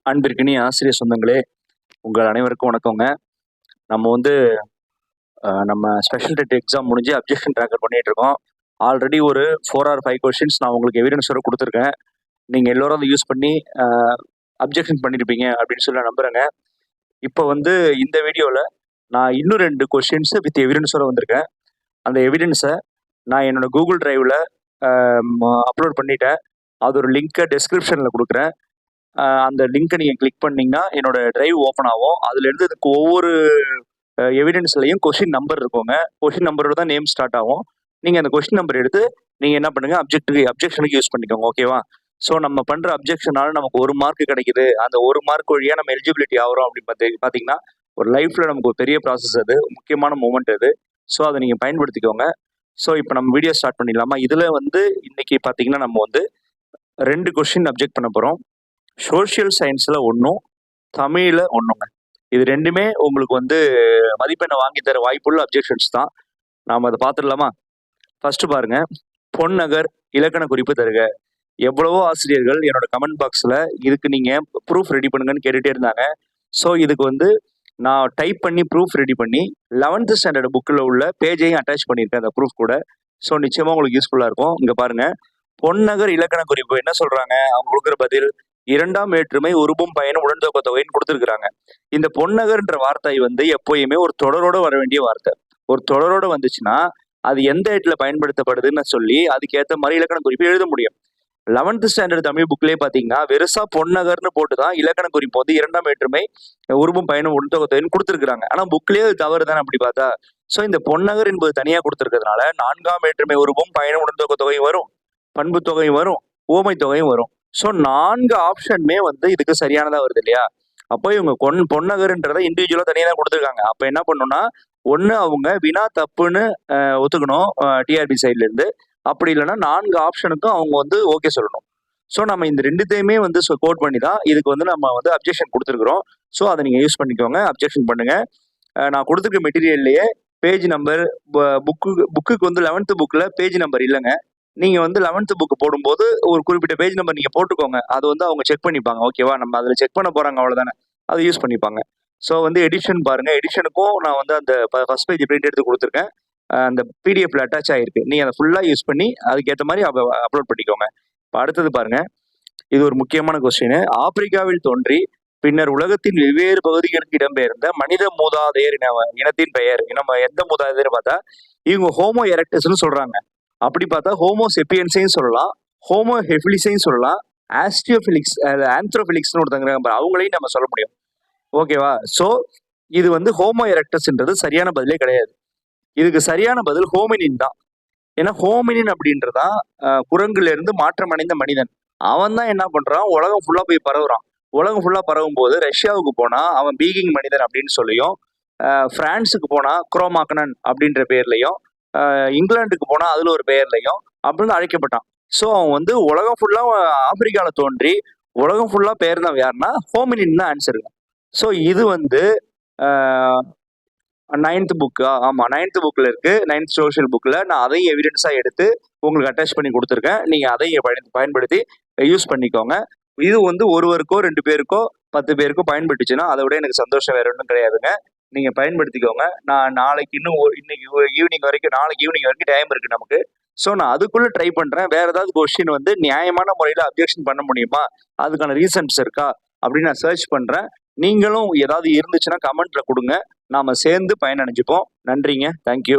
அன்பிற்கினி ஆசிரியர் சொந்தங்களே, உங்கள் அனைவருக்கும் வணக்கங்க. நம்ம வந்து நம்ம ஸ்பெஷல் டெட் எக்ஸாம் முடிஞ்சு அப்ஜெக்ஷன் ட்ராக்கர் பண்ணிட்டு இருக்கோம். ஆல்ரெடி ஒரு 4 ஆர் 5 கொஸ்டின்ஸ் நான் உங்களுக்கு எவிடன்ஸோட கொடுத்துருக்கேன். நீங்கள் எல்லோரும் அதை யூஸ் பண்ணி அப்ஜெக்ஷன் பண்ணியிருப்பீங்க அப்படின்னு சொல்லி நான் நம்புகிறேங்க. இப்போ வந்து இந்த வீடியோவில் நான் இன்னும் 2 கொஸ்டின்ஸு வித் எவிடன்ஸோட வந்திருக்கேன். அந்த எவிடன்ஸை நான் என்னோட கூகுள் டிரைவில் அப்லோட் பண்ணிட்டேன். அது ஒரு லிங்க்கை டெஸ்கிரிப்ஷனில் கொடுக்குறேன். அந்த லிங்க்கை நீங்கள் கிளிக் பண்ணிங்கன்னா என்னோட டிரைவ் ஓப்பன் ஆகும். அதுலேருந்து இதுக்கு ஒவ்வொரு எவிடன்ஸ்லையும் கொஸ்டின் நம்பர் இருக்குங்க. கொஸ்டின் நம்பரோட தான் நேம் ஸ்டார்ட் ஆகும். நீங்கள் அந்த கொஸ்டின் நம்பர் எடுத்து நீங்கள் என்ன பண்ணுங்கள், அப்ஜெக்ஷனுக்கு யூஸ் பண்ணிக்கோங்க. ஓகேவா? ஸோ நம்ம பண்ணுற அப்ஜெக்ஷனால நமக்கு 1 மார்க் கிடைக்குது. அந்த 1 மார்க் வழியாக நம்ம எலிஜிபிலிட்டி ஆகிறோம் அப்படின்னு பார்த்தீங்கன்னா ஒரு லைஃப்பில் நமக்கு ஒரு பெரிய ப்ராசஸ், அது முக்கியமான மூமெண்ட் அது. ஸோ அதை நீங்கள் பயன்படுத்திக்கோங்க. ஸோ இப்போ நம்ம வீடியோ ஸ்டார்ட் பண்ணிடலாமா? இதில் வந்து இன்னைக்கு பார்த்தீங்கன்னா நம்ம வந்து 2 கொஸ்டின் அப்ஜெக்ட் பண்ண போகிறோம். சோஷியல் சயின்ஸில் ஒன்றும், தமிழில் ஒன்றுங்க. இது 2மே உங்களுக்கு வந்து மதிப்பெண்ணை வாங்கி தர வாய்ப்புள்ள அப்ஜெக்ஷன்ஸ் தான். நாம் அதை பார்த்துடலாமா? ஃபர்ஸ்ட் பாருங்க, பொன்னகர் இலக்கண குறிப்பு தருக. எவ்வளவோ ஆசிரியர்கள் என்னோட கமெண்ட் பாக்ஸில் இதுக்கு நீங்கள் ப்ரூஃப் ரெடி பண்ணுங்கன்னு கேட்டுகிட்டே இருந்தாங்க. ஸோ இதுக்கு வந்து நான் டைப் பண்ணி ப்ரூஃப் ரெடி பண்ணி 11th ஸ்டாண்டர்ட் புக்கில் உள்ள பேஜையும் அட்டாச் பண்ணியிருக்கேன் அந்த ப்ரூஃப் கூட. ஸோ நிச்சயமாக உங்களுக்கு யூஸ்ஃபுல்லாக இருக்கும். இங்கே பாருங்கள், பொன்னகர் இலக்கண குறிப்பு என்ன சொல்கிறாங்க, அவங்க கொடுக்குற பதில் 2ஆம் வேற்றுமை உருபும் பயனும் உடன்தொக்க தொகைன்னு கொடுத்துருக்குறாங்க. இந்த பொன்னகர்ன்ற வார்த்தை வந்து எப்பயுமே ஒரு தொடரோட வர வேண்டிய வார்த்தை. ஒரு தொடரோட வந்துச்சுன்னா அது எந்த இடத்துல பயன்படுத்தப்படுதுன்னு சொல்லி அதுக்கேற்ற மாதிரி இலக்கண குறிப்பு எழுத முடியும். 11th ஸ்டாண்டர்ட் தமிழ் புக்லேயே பார்த்தீங்கன்னா வெறுசா பொன்னகர்னு போட்டு தான் இலக்கண குறிப்பு வந்து 2ஆம் வேற்றுமை உருபும் பயனும் உடன்தொக்க தொகைன்னு கொடுத்துருக்குறாங்க. ஆனால் புக்லேயே அது தவறு தானே அப்படி பார்த்தா. ஸோ இந்த பொன்னகர் என்பது தனியாக கொடுத்துருக்கிறதுனால 4ஆம் வேற்றுமை உருபும் பயனும் உடன்தொக்க தொகையும் வரும், பண்பு தொகையும் வரும், ஓமை தொகையும் வரும். ஸோ 4 ஆப்ஷனுமே வந்து இதுக்கு சரியானதா வருது இல்லையா? அப்போ இவங்க பொன்னகர்ன்றதை இண்டிவிஜுவலாக தனியாக தான் கொடுத்துருக்காங்க. அப்போ என்ன பண்ணணும்னா, ஒன்று அவங்க வினா தப்புன்னு ஒத்துக்கணும் டிஆர்பி சைட்லேருந்து. அப்படி இல்லைன்னா 4 ஆப்ஷனுக்கும் அவங்க வந்து ஓகே சொல்லணும். ஸோ நம்ம இந்த 2த்தையுமே வந்து கோட் பண்ணி தான் இதுக்கு வந்து நம்ம வந்து அப்ஜெக்ஷன் கொடுத்துருக்குறோம். ஸோ அதை நீங்கள் யூஸ் பண்ணிக்கோங்க, அப்ஜெக்ஷன் பண்ணுங்கள். நான் கொடுத்துருக்க மெட்டீரியல்லையே பேஜ் நம்பர் புக்குக்கு வந்து 11th புக்கில் பேஜ் நம்பர் இல்லைங்க. நீங்கள் வந்து 11th புக்கு போடும்போது ஒரு குறிப்பிட்ட பேஜ் நம்பர் நீங்கள் போட்டுக்கோங்க. அது வந்து அவங்க செக் பண்ணிப்பாங்க. ஓகேவா? நம்ம அதில் செக் பண்ண போகிறாங்க, அவ்வளோதானே. அதை யூஸ் பண்ணிப்பாங்க. ஸோ வந்து எடிஷன் பாருங்கள், எடிஷனுக்கும் நான் வந்து அந்த ஃபர்ஸ்ட் பேஜ் பிரிண்ட் எடுத்து கொடுத்துருக்கேன். அந்த பிடிஎஃப்ல அட்டாச் ஆகிருக்கு. நீங்கள் அதை ஃபுல்லாக யூஸ் பண்ணி அதுக்கேற்ற மாதிரி அப்லோட் பண்ணிக்கோங்க. இப்போ அடுத்தது பாருங்கள், இது ஒரு முக்கியமான கொஸ்டின். ஆப்பிரிக்காவில் தோன்றி பின்னர் உலகத்தின் வெவ்வேறு பகுதிகளுக்கு இடம்பெயர்ந்த மனித மூதாதையர் இனத்தின் பெயர். நம்ம எந்த மூதாதையர் பார்த்தா இவங்க ஹோமோ எரெக்டஸ்ன்னு சொல்கிறாங்க. அப்படி பார்த்தா ஹோமோ செப்பியன்ஸையும் சொல்லலாம், ஹோமோ ஹெஃபிலிஸையும் சொல்லலாம், ஆந்த்ரோஃபிலிக்ஸ்னு ஒருத்தங்க அவங்களையும் நம்ம சொல்ல முடியும். ஓகேவா? ஸோ இது வந்து ஹோமோ எரெக்டஸ்ன்றது சரியான பதிலே கிடையாது. இதுக்கு சரியான பதில் ஹோமினின் தான். ஏன்னா ஹோமினின் அப்படின்றதா குரங்குல இருந்து மாற்றம் அடைந்த மனிதன். அவன் தான் என்ன பண்றான், உலகம் ஃபுல்லா போய் பரவுறான். உலகம் ஃபுல்லா பரவும் போது ரஷ்யாவுக்கு போனா அவன் பீகிங் மனிதன் அப்படின்னு சொல்லியும், பிரான்ஸுக்கு போனா குரோமாக்கனன் அப்படின்ற பேர்லையும், இங்கிலாந்துக்கு போனா அதுல ஒரு பெயர்லையும் அப்படின்னு அழைக்கப்பட்டான். ஸோ அவன் வந்து உலகம் ஃபுல்லா ஆப்பிரிக்கால தோன்றி உலகம் ஃபுல்லா பெயர் தான் யாருன்னா ஹோமினின் தான் ஆன்சருங்க. ஸோ இது வந்து 9th புக்கா? ஆமாம், 9th புக்கில் இருக்கு. 9th சோஷியல் புக்கில் நான் அதையும் எவிடன்ஸாக எடுத்து உங்களுக்கு அட்டாச் பண்ணி கொடுத்துருக்கேன். நீங்கள் அதையும் பயன்படுத்தி யூஸ் பண்ணிக்கோங்க. இது வந்து ஒருவருக்கோ 2 பேருக்கோ 10 பேருக்கோ பயன்பட்டுச்சுன்னா அதை விட எனக்கு சந்தோஷம் வேற ஒன்றும் கிடையாதுங்க. நீங்கள் பயன்படுத்திக்கோங்க. நான் நாளைக்கு இன்னைக்கு ஈவினிங் வரைக்கும், நாளைக்கு ஈவினிங் வரைக்கும் டைம் இருக்குது நமக்கு. ஸோ நான் அதுக்குள்ளே ட்ரை பண்ணுறேன். வேறு ஏதாவது கொஸ்டின் வந்து நியாயமான முறையில் அப்ஜெக்ஷன் பண்ண முடியுமா, அதுக்கான ரீசன்ஸ் இருக்கா அப்படின்னு நான் சர்ச் பண்ணுறேன். நீங்களும் ஏதாவது இருந்துச்சுன்னா கமெண்ட்ல கொடுங்க. நாம சேர்ந்து பயனடைஞ்சுப்போம். நன்றிங்க. தேங்க்யூ.